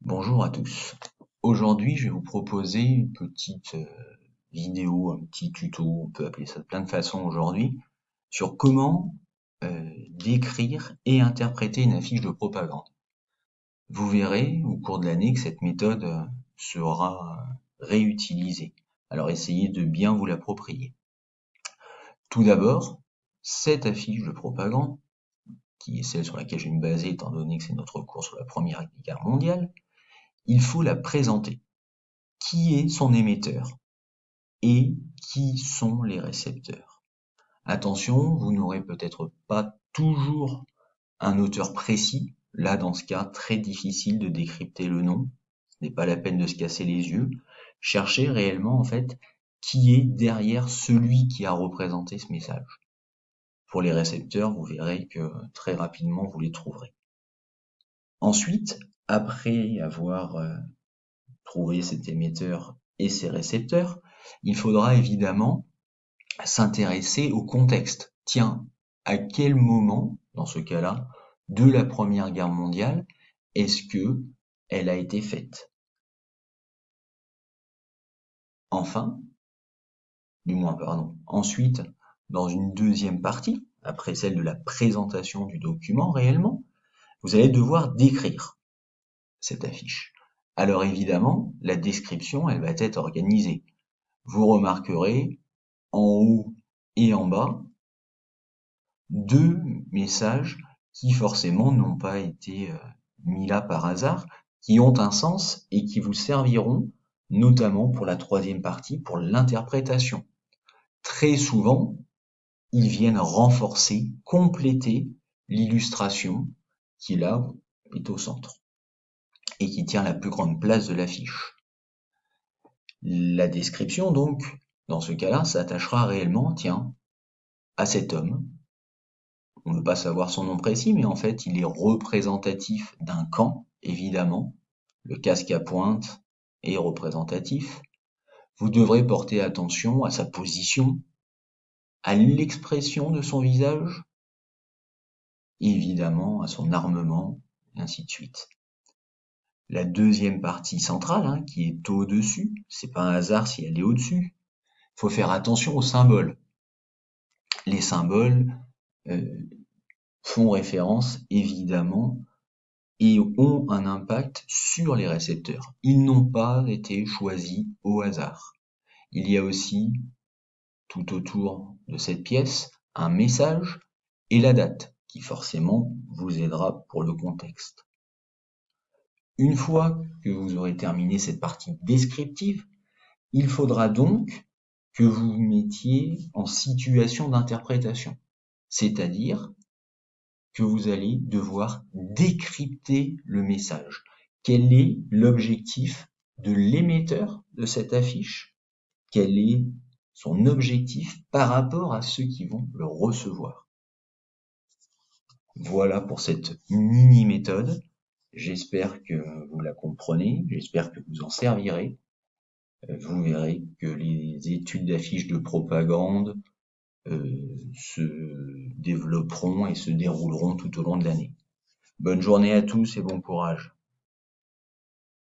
Bonjour à tous. Aujourd'hui, je vais vous proposer une petite vidéo, un petit tuto, on peut appeler ça de plein de façons aujourd'hui, sur comment décrire et interpréter une affiche de propagande. Vous verrez au cours de l'année que cette méthode sera réutilisée. Alors essayez de bien vous l'approprier. Tout d'abord, cette affiche de propagande, qui est celle sur laquelle je vais me baser étant donné que c'est notre cours sur la Première Guerre mondiale, il faut la présenter. Qui est son émetteur et qui sont les récepteurs. Attention, vous n'aurez peut-être pas toujours un auteur précis. Là, dans ce cas, très difficile de décrypter le nom. Ce n'est pas la peine de se casser les yeux. Cherchez réellement, en fait, qui est derrière celui qui a représenté ce message. Pour les récepteurs, vous verrez que très rapidement, vous les trouverez. Ensuite, après avoir trouvé cet émetteur et ses récepteurs, il faudra évidemment s'intéresser au contexte. Tiens, à quel moment, dans ce cas-là, de la Première Guerre mondiale, est-ce que elle a été faite? Enfin, ensuite, dans une deuxième partie, après celle de la présentation du document réellement, vous allez devoir décrire cette affiche. Alors évidemment, la description, elle va être organisée. Vous remarquerez en haut et en bas deux messages qui forcément n'ont pas été mis là par hasard, qui ont un sens et qui vous serviront notamment pour la troisième partie, pour l'interprétation. Très souvent, ils viennent renforcer, compléter l'illustration qui là est au centre et qui tient la plus grande place de l'affiche. La description donc, dans ce cas-là, s'attachera réellement, tiens, à cet homme. On ne veut pas savoir son nom précis, mais en fait, il est représentatif d'un camp, évidemment. Le casque à pointe est représentatif. Vous devrez porter attention à sa position, à l'expression de son visage, évidemment à son armement, et ainsi de suite. La deuxième partie centrale, qui est au-dessus, c'est pas un hasard si elle est au-dessus. Il faut faire attention aux symboles. Les symboles font référence évidemment et ont un impact sur les récepteurs. Ils n'ont pas été choisis au hasard. Il y a aussi, tout autour de cette pièce, un message et la date, qui forcément vous aidera pour le contexte. Une fois que vous aurez terminé cette partie descriptive, il faudra donc que vous vous mettiez en situation d'interprétation, c'est-à-dire que vous allez devoir décrypter le message. Quel est l'objectif de l'émetteur de cette affiche? Quel est son objectif par rapport à ceux qui vont le recevoir? Voilà pour cette mini-méthode. J'espère que vous la comprenez, j'espère que vous en servirez. Vous verrez que les études d'affiches de propagande se développeront et se dérouleront tout au long de l'année. Bonne journée à tous et bon courage.